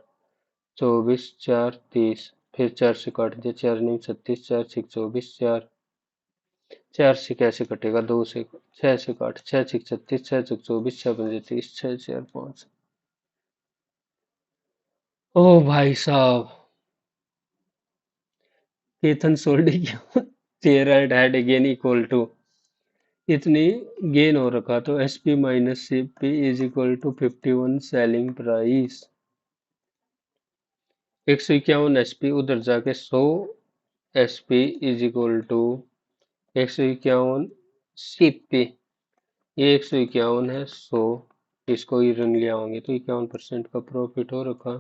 24, 4 30, फिर 4 से काट दिया, 4 9 36, 4 6 24, 4 4 से कैसे कटेगा, 2 से 6 से काट, 6 6 36, 6 6 24, 6 5 30, 6 4 5, ओ भाई साहब, केतन सोल्डी क्यों chair and head again equal to इतनी गेन हो रखा, तो S P minus C P is equal to 51 selling price, 151 SP, उधर जाके 100 SP is equal to 151 CP, ये 151 है, 100 इसको ही रंग ले आएंगे तो 51% का प्रॉफिट हो रखा।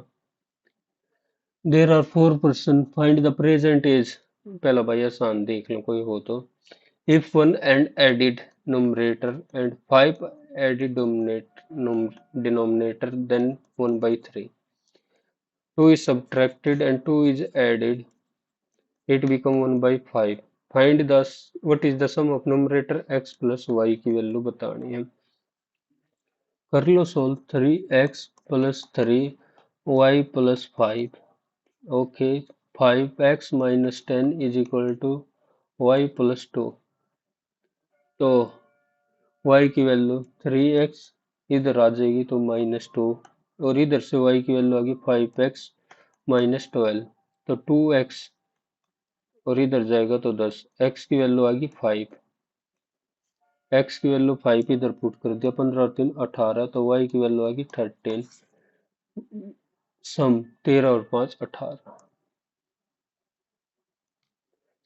There are 4%, find the present age, पहला भाई आसान देख लो कोई हो तो, if 1 and added numerator and 5 added denominator, then 1/3, 2 is subtracted and 2 is added, it become 1/5, find the what is the sum of numerator x plus y की value बतानी है, कर लो solve, 3x plus 3y plus 5, okay, 5x minus 10 is equal to y plus 2, तो y की value 3x इधर आ जाएगी तो -2, और इधर से y की वैल्यू आ गई 5x माइनस 12, तो 2x और इधर जाएगा तो 10, x की वैल्यू आ गई 5, x की वैल्यू 5 इधर पुट कर दिया, 15 और 3 18, तो y की वैल्यू आ गई 13, सम 13 और 5 18,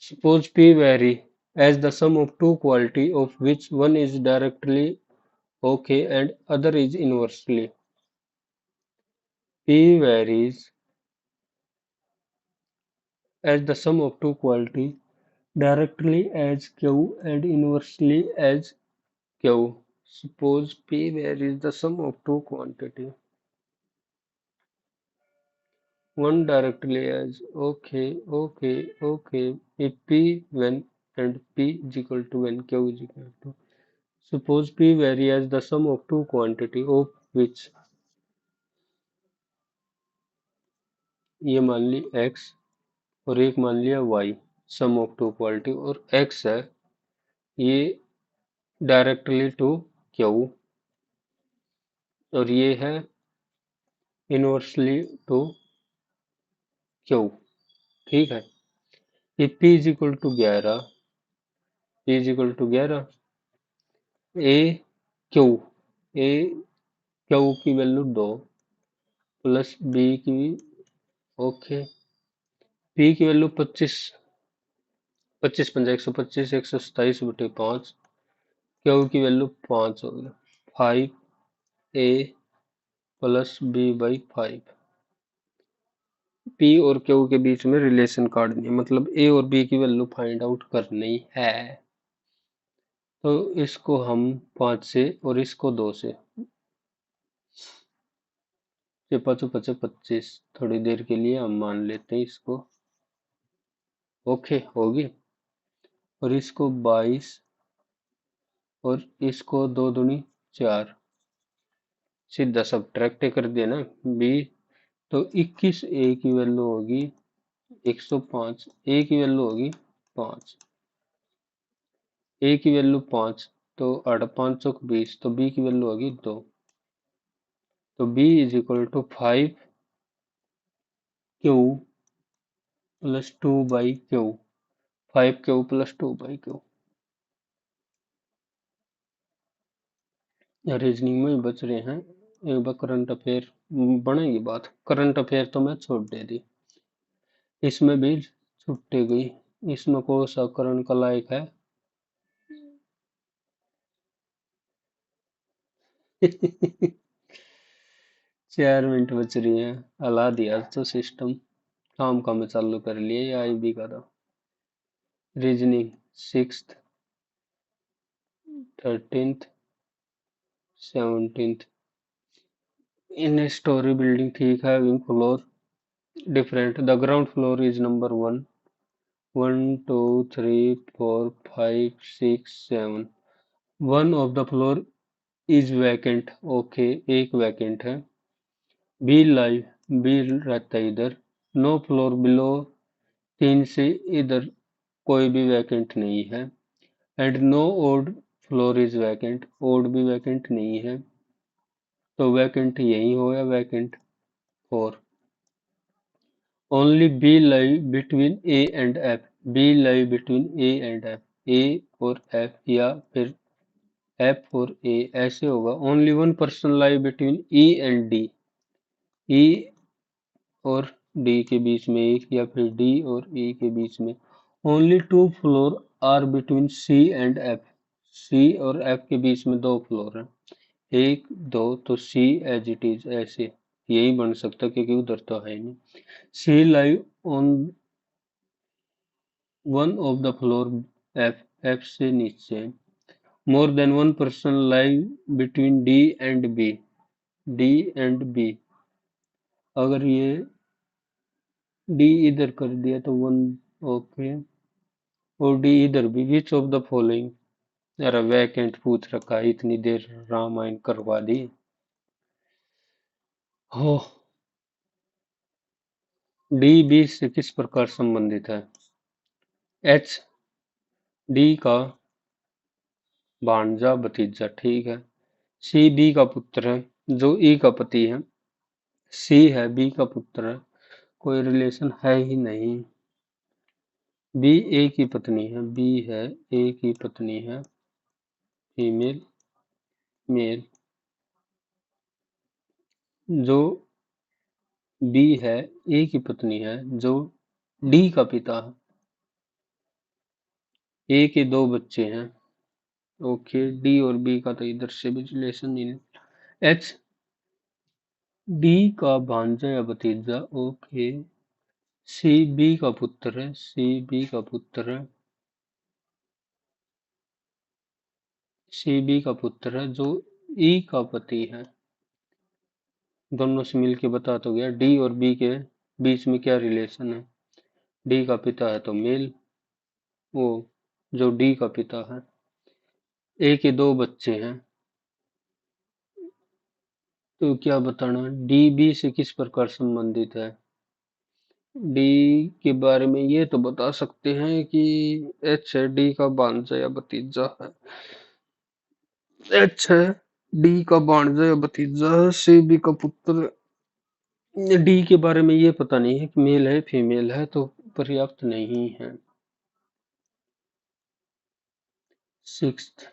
suppose p vary as the sum of two quality of which one is directly okay and other is inversely, p varies as the sum of two quality directly as q and inversely as q. Suppose p varies the sum of two quantity. One directly as okay, okay, okay. If p when and p is equal to when q is equal to. Suppose p vary as the sum of two quantity of which, ये मान ली x और एक मान लिया y, sum of two quality, और x है ये directly to q और ये है इनवर्सली टू q, ठीक है। ये p is equal to 11, p is equal to 11, A Q, A Q की वैल्यू 2 प्लस बी की, ओके, p की वैल्यू 25, 25 पंजा 125, 127/5, क्यू की वैल्यू 5 हो गया 5, ए प्लस बी बाई 5। पी और क्यू के बीच में रिलेशन काटनी है, मतलब ए और बी की वैल्यू फाइंड आउट करनी है। तो इसको हम 5 से और इसको 2 से, ये 5 5 25, थोड़ी देर के लिए हम मान लेते हैं इसको। ओके होगी। और इसको 22 और इसको 2 दूनी 4, सीधा सब्ट्रैक्ट कर दिया ना बी। तो 21 ए की वैल्यू होगी 105, ए की वैल्यू होगी 5, ए की वैल्यू 5, तो 8 5 चौक 20, तो बी की वैल्यू होगी 2। तो B is equal to 5 Q plus 2 by Q, 5 Q plus 2 by Q. Reasoning में बच रहे हैं। एक बार करंट अफेयर बनेगी बात, करंट अफेयर तो मैं छोड़ दे दी, इसमें भी छुट्टी गई। इसमें कौन सा करण का लायक है? 4 मिनट बच रही है। हला दिया तो सिस्टम, काम का मैं चालू कर लिया। ये आईबी का था। Reasoning 6th 13th 17th। In story building ठीक है, wing floor different. The ground floor is number 1, 1 2 3 4 5 6 7। One of the floor is vacant, okay एक वैकेंट है। बी लाइव, बी रहता है इधर। नो फ्लोर बिलो, 3 से इधर कोई भी वैकेंट नहीं है। And no odd floor is vacant, odd भी वैकेंट नहीं है। तो वैकेंट यही होगा, vacant 4। Only B live between A and F, B live between A and F, A और एफ या फिर एफ और ए, ऐसे होगा। Only one person live between E and D, E और डी के बीच में एक, या फिर डी और ई के बीच में। Only 2 floor are between C and F, C और एफ के बीच में 2 फ्लोर हैं, 1 2, तो सी एज इट इज ऐसे यही बन सकता, क्योंकि उधर तो है नहीं। C live on one of the floor F, F से नीचे। More than one person live between D and B, D and B. अगर ये डी इधर कर दिया तो 1, ओके। और डी इधर भी। विच ऑफ द फॉलोइंग, यार वैकेंट पूछ रखा है, इतनी देर रामायण करवा दी हो। डी बी से किस प्रकार संबंधित है? एच डी का भांजा भतीजा, ठीक है। सी बी का पुत्र है, जो ई का पति है। सी है बी का पुत्र है, कोई रिलेशन है ही नहीं। बी ए की पत्नी है, बी है ए की पत्नी है, फीमेल मेल। जो बी है ए की पत्नी है, जो डी का पिता है। ए के 2 बच्चे हैं, ओके। डी और बी का तो इधर से भी रिलेशन नहीं। एच डी का भांजा या भतीजा, ओके। सी बी का पुत्र है, सी बी का पुत्र है, सी बी का पुत्र है, जो ई का पति है। दोनों से मिलके बता तो गया डी और बी के बीच में क्या रिलेशन है। डी का पिता है तो मेल, वो जो डी का पिता है। ए के 2 बच्चे हैं, तो क्या बताना, डी बी से किस प्रकार संबंधित है। डी के बारे में ये तो बता सकते हैं कि एच है डी का भांजा या भतीजा है। एच है डी का भांजा या भतीजा है, सी बी का पुत्र। डी के बारे में ये पता नहीं है कि मेल है फीमेल है, तो पर्याप्त नहीं है। 6th,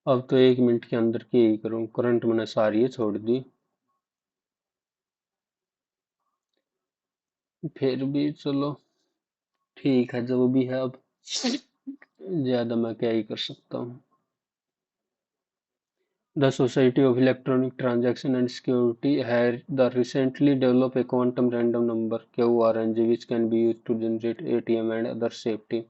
अब तो 1 मिनट के अंदर की ही करूँ, करंट मैंने सारी छोड़ दी। फिर भी चलो ठीक है, जो भी है अब, ज्यादा मैं क्या ही कर सकता हूँ। The Society of Electronic Transaction and Security had the recently developed a quantum random number QRNG which can be used to generate ATM and other safety.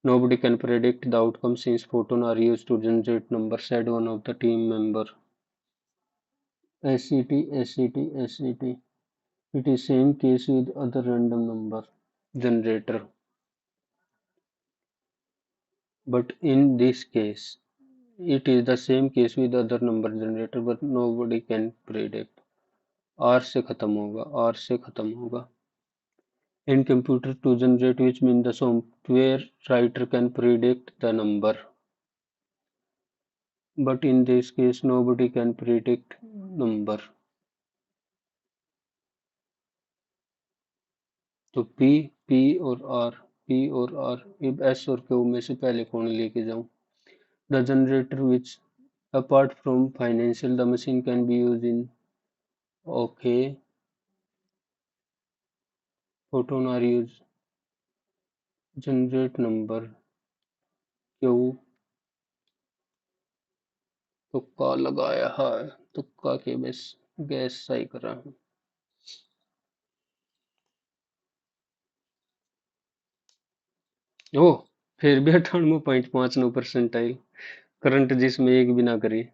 Nobody can predict the outcome since photons are used to generate numbers, said one of the team members. SCT. It is same case with other random number generator, but in this case, it is the same case with other number generator, but nobody can predict. R से खत्म होगा. In computer to generate, which means the software writer can predict the number, but in this case, nobody can predict number. तो P और R, अब S और Q में से पहले कौन लेके जाऊं? The generator which apart from financial the machine can be used in okay photon are used generate number Q तुक्का लगाया है तुक्का के बस गैस सही कर रहा हूँ ओ फिर भी 98.59% करंट जिसमें एक भी ना करी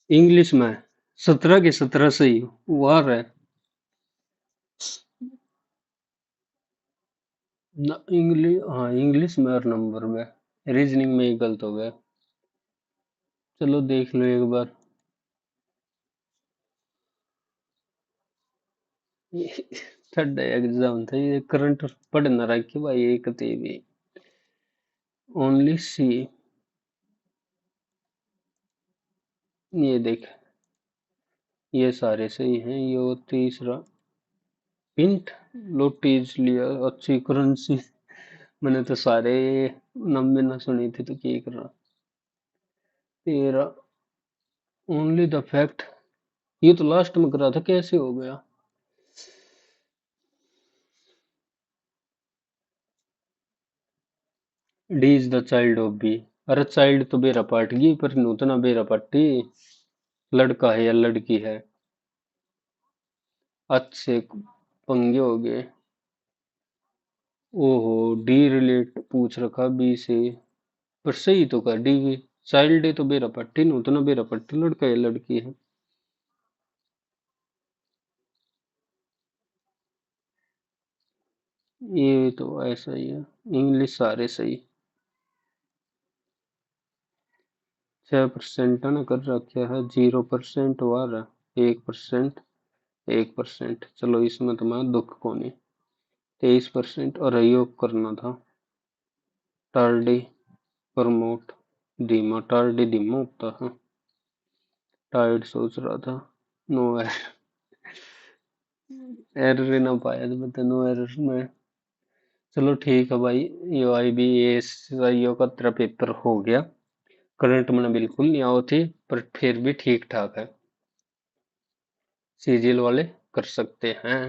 इंग्लिश में 17 के 17 सही वार है इंग्लिश हाँ इंग्लिश में और नंबर में रीजनिंग में ही गलत हो गया चलो देख लो एक बार थर्ड एग्जाम था ये करंट पढ़ ना रखी भाई एक भी ओनली सी ये देख ये सारे सही हैं ये तीसरा पिंट लोटीज लिया अच्छी करेंसी मैंने तो सारे नंबर ना सुनी थी तो क्या कर रहा तेरा ओनली द फैक्ट ये तो लास्ट में करा था कैसे हो गया D is the child of B अरे चाइल्ड तो बेरा पाट गई पर नूतना बेरा पट्टी लड़का है या लड़की है अच्छे पंगे हो गए ओहो डी रिलेट पूछ रखा बी से पर सही तो कर डी चाइल्ड है तो बेरा पट्टी नूतना बेरा पट्टी लड़का है लड़की है ये तो ऐसा ही है इंग्लिश सारे सही 6% ने कर रखा है 0% वाला 1% 1% चलो इसमें तुम्हारा दुख को नहीं 23% और योग करना था टार्डी प्रमोट धीमा टार्डी धीमा होता है टायर्ड सोच रहा था नो एरर ना पाया तो बता नो एरर में चलो ठीक है भाई यो आई बी एस यो का तेरा पेपर हो गया करंट में बिल्कुल नहीं आओ थी पर फिर भी ठीक ठाक है सीजीएल वाले कर सकते हैं